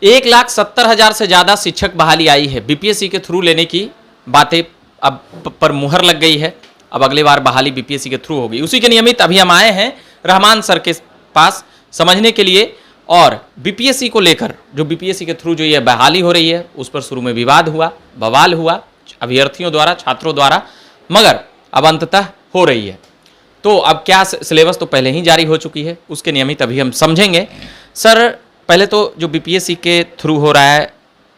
1,70,000 से ज़्यादा शिक्षक बहाली आई है। बीपीएससी के थ्रू लेने की बातें अब पर मुहर लग गई है। अब अगली बार बहाली बीपीएससी के थ्रू होगी। उसी के नियमित अभी हम आए हैं रहमान सर के पास समझने के लिए, और बीपीएससी को लेकर जो बीपीएससी के थ्रू जो ये बहाली हो रही है उस पर शुरू में विवाद हुआ, बवाल हुआ अभ्यर्थियों द्वारा, छात्रों द्वारा, मगर अब अंततः हो रही है। तो अब क्या सिलेबस तो पहले ही जारी हो चुकी है, उसके नियमित अभी हम समझेंगे। सर पहले तो जो बीपीएससी के थ्रू हो रहा है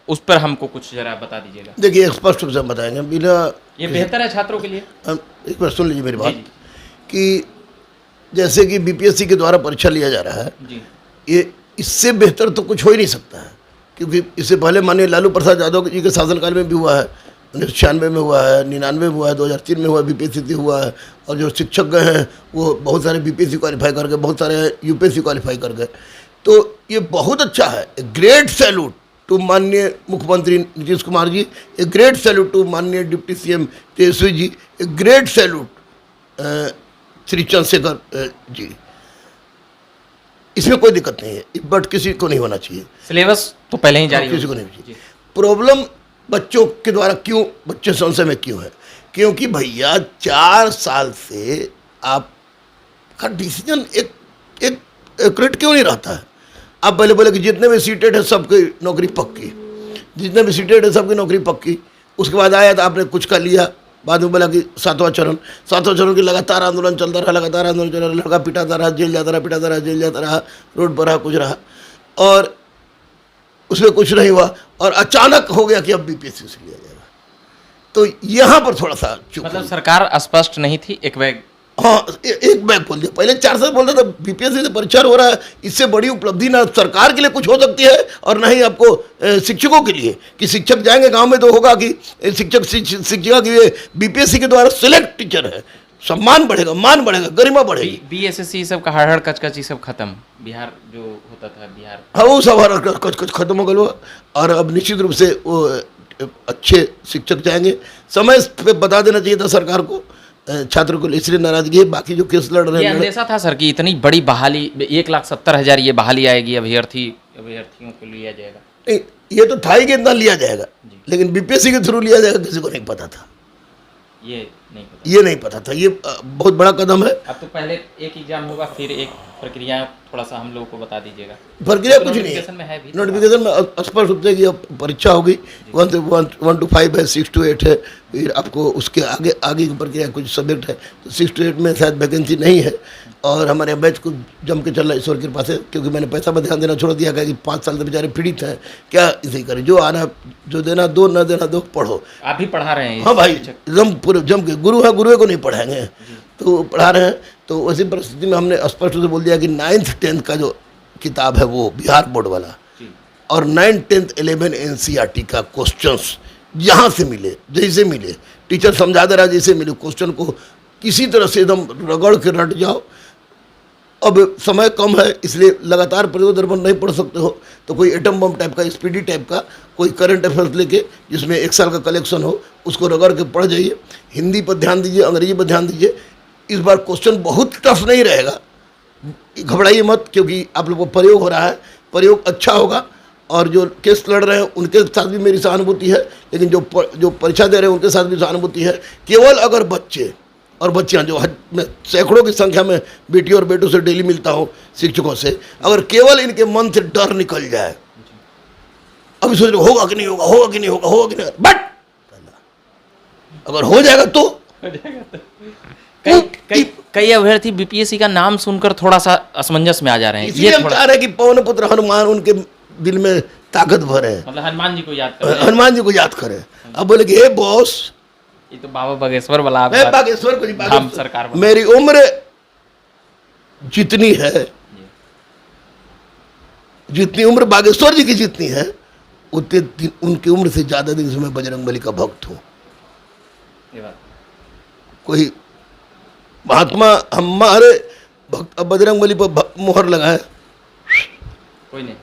उस पर हमको कुछ जरा बता दीजिएगा। देखिए स्पष्ट रूप से हम बताएंगे बिना, ये बेहतर है छात्रों के लिए। एक बार सुन लीजिए मेरी बात जी। कि जैसे कि बीपीएससी के द्वारा परीक्षा लिया जा रहा है जी। ये इससे बेहतर तो कुछ हो ही नहीं सकता है, क्योंकि इससे पहले माननीय लालू प्रसाद यादव जी के शासनकाल में भी हुआ है, 1996 में हुआ है, 99 में हुआ है, 2003 में हुआ है, बीपीएससी हुआ है। और जो शिक्षक गए हैं वो बहुत सारे बीपीएससी क्वालिफाई कर गए, बहुत सारे यूपीएससी क्वालिफाई कर गए। तो ये बहुत अच्छा है। ग्रेट सैल्यूट टू माननीय मुख्यमंत्री Nitish Kumar ji, a great salute to माननीय deputy CM Tejashwi ji, a great salute Shri Chandrashekhar ji. इसमें कोई दिक्कत नहीं है, बट किसी को नहीं होना चाहिए। सिलेबस तो पहले ही जारी किसी को नहीं चाहिए। प्रॉब्लम बच्चों के द्वारा क्यों, बच्चे संशय में क्यों है? क्योंकि भैया 4 साल से आपका डिसीजन एक एक्यूरेट क्यों नहीं रहता है? आप पहले बोले कि जितने भी सीटेड है सबकी नौकरी पक्की, जितने भी सीटेड है सबकी नौकरी पक्की। उसके बाद आया तो आपने कुछ कर लिया, बाद में बोला कि सातवां चरण की लगातार आंदोलन चलता रहा, लगातार आंदोलन चल रहा, लड़का पिटाता रहा, जेल जाता रहा, पिटाता रहा, जेल जाता रहा, रोड पर रहा, कुछ रहा, और उसमें कुछ नहीं हुआ। और अचानक हो गया कि अब बीपीएससी से लिया जाएगा। तो यहाँ पर थोड़ा सा चुप, मतलब सरकार स्पष्ट नहीं थी, एक बैग, हाँ एक बैग बोल दिया। पहले 4 साल बोलता था बीपीएससी से परीक्षा हो रहा है, इससे बड़ी उपलब्धि ना सरकार के लिए कुछ हो सकती है और ना ही आपको शिक्षकों के लिए, कि शिक्षक जाएंगे गांव में तो होगा कि शिक्षिका की बीपीएससी के द्वारा सिलेक्ट टीचर है, सम्मान बढ़ेगा, मान बढ़ेगा, गरिमा बढ़ेगी। बीएसएससी सब का हड़हड़ कचकच सब खत्म, बिहार जो होता था बिहार, हाँ वो सब कुछ खत्म हो गया। और अब निश्चित रूप से वो अच्छे शिक्षक जाएंगे। समय पे बता देना चाहिए था सरकार को, छात्र को, इसलिए नाराजगी है। बाकी जो केस लड़ रहे हैं, अंदेशा था सर कि इतनी बड़ी बहाली, 1,70,000 ये बहाली आएगी, अभ्यर्थियों को लिया जाएगा। नहीं, ये तो था ही कि इतना लिया जाएगा, लेकिन बीपीएससी के थ्रू लिया जाएगा किसी को नहीं पता था। ये नहीं पता था। ये बहुत बड़ा कदम है। अब तो पहले एक एग्जाम होगा, फिर एक प्रक्रिया, थोड़ा सा हम लोगों को बता दीजिएगा। प्रक्रिया कुछ नहीं है, नोटिफिकेशन में स्पष्ट रूप से कि परीक्षा होगी 1 to 5 है, 6 to 8 है, फिर आपको उसके आगे की प्रक्रिया कुछ सब्जेक्ट है, तो 6 to 8 में शायद वैकेंसी नहीं है। और हमारे बैच को जम के चल रहा है ईश्वर की कृपा से, क्योंकि मैंने पैसा पर ध्यान देना छोड़ दिया कि 5 साल से बेचारे पीड़ित हैं, क्या इसे करें, जो आना जो देना दो, न देना दो, पढ़ो। आप भी पढ़ा रहे हैं? हाँ भाई, एकदम पूरे जम के, गुरु है, गुरुए को नहीं पढ़ाएंगे, तो पढ़ा रहे हैं। तो वैसी परिस्थिति में हमने स्पष्ट रूप से बोल दिया कि 9th 10th का जो किताब है वो बिहार बोर्ड वाला, और 9th 10th 11 NCERT का क्वेश्चंस जहाँ से मिले, जैसे मिले, टीचर समझा दे रहा जैसे मिले, क्वेश्चन को किसी तरह से एकदम रगड़ के रट जाओ। अब समय कम है, इसलिए लगातार प्रयोग दर्पण नहीं पढ़ सकते हो, तो कोई एटम बम टाइप का, स्पीडी टाइप का कोई करंट अफेयर्स लेके जिसमें 1 साल का कलेक्शन हो, उसको रगड़ के पढ़ जाइए। हिंदी पर ध्यान दीजिए, अंग्रेजी पर ध्यान दीजिए। इस बार क्वेश्चन बहुत टफ नहीं रहेगा, घबराइए मत, क्योंकि आप लोगों को प्रयोग हो रहा है, प्रयोग अच्छा होगा। और जो केस लड़ रहे हैं उनके साथ भी मेरी सहानुभूति है, लेकिन जो परीक्षा दे रहे हैं उनके साथ भी सहानुभूति है। केवल अगर बच्चे और बच्चियाँ, जो मैं सैकड़ों की संख्या में बेटी और बेटों से डेली मिलता हूँ, शिक्षकों से, अगर केवल इनके मन से डर निकल जाए, अभी सोच रहे होगा कि नहीं होगा, होगा कि नहीं होगा, होगा कि नहीं, बट अगर हो जाएगा तो कई अभ्यर्थी बीपीएससी का नाम सुनकर थोड़ा सा असमंजस में आ जा रहे हैं। इसलिए हम चाह रहे हैं कि पवन पुत्र हनुमान उनके दिल में ताकत भरे, मतलब हनुमान जी को याद करें, हनुमान जी को याद करें। अब बोले कि हे बॉस, ये तो बाबा बागेश्वर वाला, मैं बागेश्वर को नहीं, सरकार मेरी उम्र जितनी है, जितनी उम्र बागेश्वर जी की जितनी है, उतनी उनकी उम्र से ज्यादा दिन से मैं बजरंगबली का भक्त हूँ। कोई महात्मा हमारे भक्त बजरंगबली पर मुहर लगाए, कोई नहीं,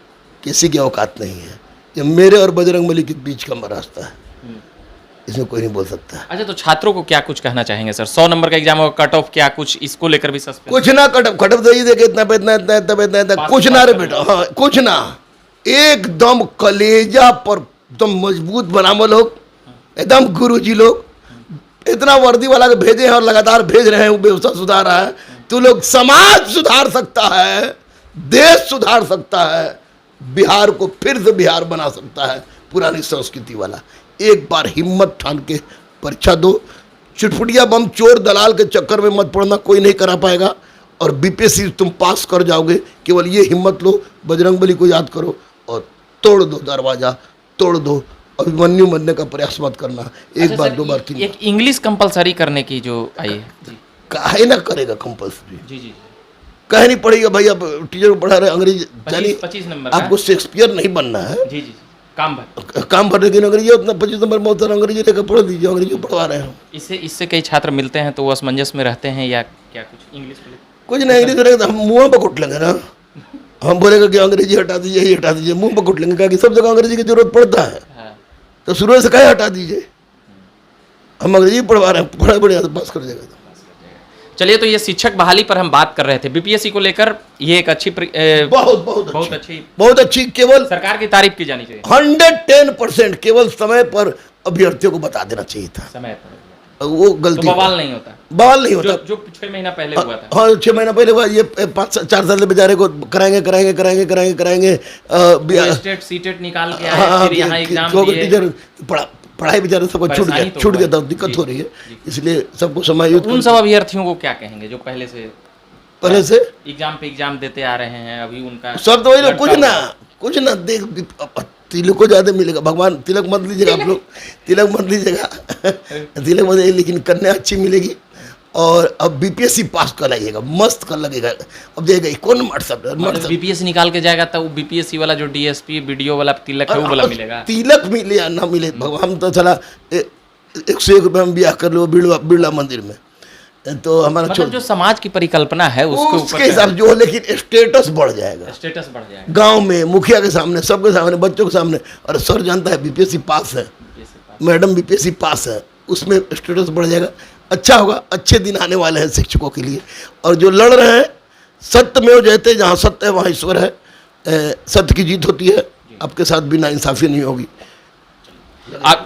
किसी की औकात नहीं है। ये मेरे और बजरंगबली के बीच का रास्ता है, इसमें कोई नहीं बोल सकता। अच्छा, तो छात्रों को क्या कुछ कहना चाहेंगे सर? 100 नंबर का एग्जाम होगा, कट ऑफ क्या कुछ इसको लेकर भी सस्पेंस? कुछ ना, कट ऑफ दे ही देखे, इतना पे इतना, इतना इतना इतना, कुछ ना रे बेटा, हाँ कुछ ना, एकदम कलेजा पर एकदम मजबूत बनावल लोग, एकदम गुरुजी लोग इतना वर्दी वाला के भेजे हैं और लगातार भेज रहे हैं, वो व्यवस्था सुधार रहा है। तो लोग समाज सुधार सकता है, देश सुधार सकता है, बिहार को फिर से बिहार बना सकता है पुरानी संस्कृति वाला। एक बार हिम्मत ठान के परीक्षा दो, चिटपुटिया बम चोर दलाल के चक्कर में मत पड़ना, कोई नहीं करा पाएगा। और बीपीएससी तुम पास कर जाओगे, केवल ये हिम्मत लो, बजरंगबली को याद करो और तोड़ दो दरवाजा, तोड़ दो। अभिमन्यु बनने का प्रयास मत करना, एक बार दो बार तीन। एक इंग्लिश कंपलसरी करने की जो आई है, काहे ना करेगा कंपल्सरी, जी कहे नहीं पड़ेगा भाई। अब टीचर को पढ़ा रहे अंग्रेजी, 25 नंबर आपको शेक्सपियर नहीं बनना है, जी काम भरने की अंग्रेजी उतना 25 नंबर में उतना अंग्रेजी लेकर पढ़ लीजिए, अंग्रेजी पढ़वा रहे हैं। इससे कई छात्र मिलते हैं तो वो असमंजस में रहते हैं या क्या कुछ इंग्लिश कुछ नहीं, इंग्लिश रहेगा हम मुँह पर कुट लेंगे ना, हम बोलेगा कि अंग्रेजी हटा दीजिए, यही हटा दीजिए, मुँह पर कुट लेंगे, कि सब जगह अंग्रेजी की जरूरत पड़ता है, तो शुरू से कहे हटा दीजिए, हम अंग्रेजी पढ़वा रहे हैं, पढ़ा बढ़िया तो पास कर जाएगा। चलिए, तो ये शिक्षक बहाली पर हम बात कर रहे थे, बीपीएससी को लेकर ये एक अच्छी बहुत अच्छी केवल सरकार की तारीफ की जानी चाहिए। 110% केवल समय पर अभ्यर्थियों को बता देना चाहिए था, समय पर वो गलती, तो बवाल नहीं होता, बवाल नहीं होता जो 6 महीना पहले हुआ था। हाँ 6 महीना पहले हुआ, ये 4 साल बेचारे को कराएंगे स्टेट सीटेट निकाल के आए, फिर यहाँ एग्जाम दिए, टीचर पढ़ाई बेचारे सबको छूट गया था, दिक्कत हो रही है, इसलिए सबको समायोजित। उन सब अभ्यर्थियों को क्या कहेंगे जो पहले से एग्जाम देते आ रहे हैं, अभी उनका सब तो वही कुछ ना देख, तिलक को ज्यादा मिलेगा, भगवान तिलक मत लीजिएगा आप लोग, तिलक मत लीजिएगा, लेकिन कन्या अच्छी मिलेगी। और अब बीपीएससी पास कराइएगा, मस्त कर लगेगा। अब जाएगा कौन मट बीपीएससी निकाल के जाएगा तो बीपीएससी वाला जो डीएसपी वीडियो वाला तिलक है वो वाला मिलेगा, तिलक मिले या ना मिले, भगवान तो चला 101 रुपये में ब्याह कर लो बिरला मंदिर में, तो हमारा मतलब जो समाज की परिकल्पना है उसके हिसाब जो, लेकिन स्टेटस बढ़ जाएगा गांव में, मुखिया के सामने, सबके सामने, बच्चों के सामने। और सर जानता है बीपीएससी पास है, मैडम बीपीएससी पास है, उसमें स्टेटस बढ़ जाएगा, अच्छा होगा। अच्छे दिन आने वाले हैं शिक्षकों के लिए। और जो लड़ रहे हैं, सत्यमेव जयते, जहाँ सत्य है वहाँ ईश्वर है, सत्य की जीत होती है, आपके साथ भी नाइंसाफी नहीं होगी।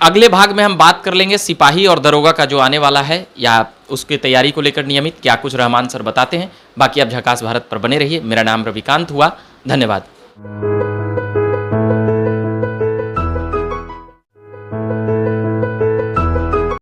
अगले भाग में हम बात कर लेंगे सिपाही और दरोगा का जो आने वाला है या उसकी तैयारी को लेकर नियमित क्या कुछ रहमान सर बताते हैं। बाकी आप झकास भारत पर बने रहिए। मेरा नाम रविकांत हुआ, धन्यवाद।